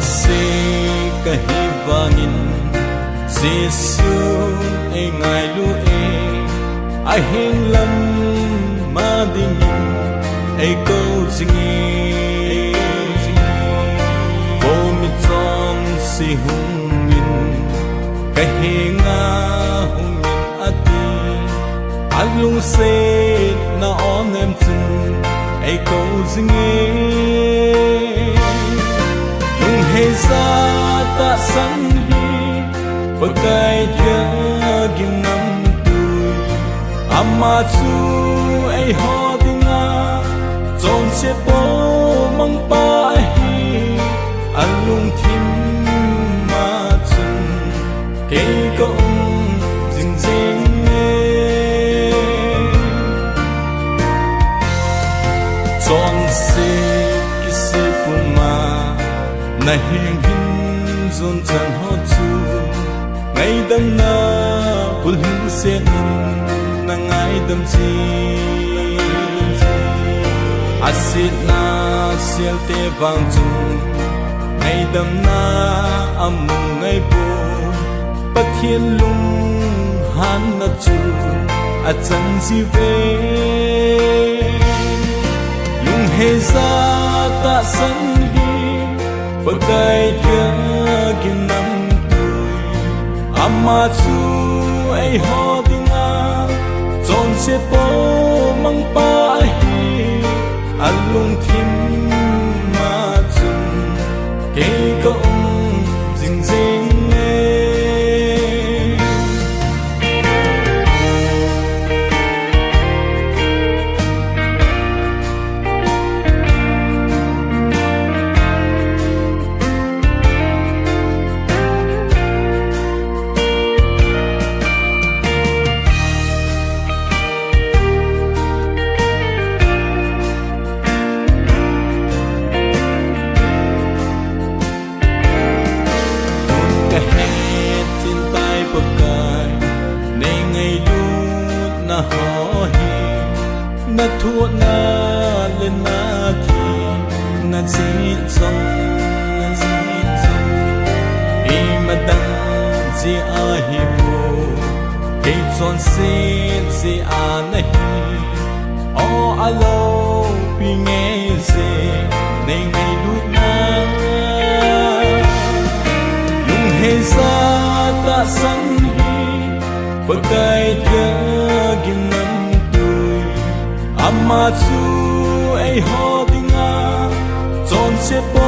Chongse kahi vangin Giêsu ai ngài lu ai heng lam ma ding ai câu zingi vô mi Chongse hung min kahi nga hung min ati alung se na on em chung ai câu zingi hei za ta san hi pakai dia ginam tui amma chu ai ho dinga Chongse po mang pa hi alung thim ma chun ke ko jing jing Chongse kisipuma na hiền hin zon chan ho chu ngày đêm na bul hin sen na ngày đêm chi asit na sial te vang chu ngày đêm na amu ngày bu pat thiên lung han na chu a chan ji ve lung he za ta san pakai dia ginam tui amma chu ai ho dinga Chongse po mang pa hi alung thim ma chun ke ko jing jing na ho hi na thu na le na ki na zin song e madang ji a hi bu e Chongse ji a na hi o alo pi nge se nei ngai lu na lung he za ta san pakai dia ginam tui amma chu ai ho dinga Chongse po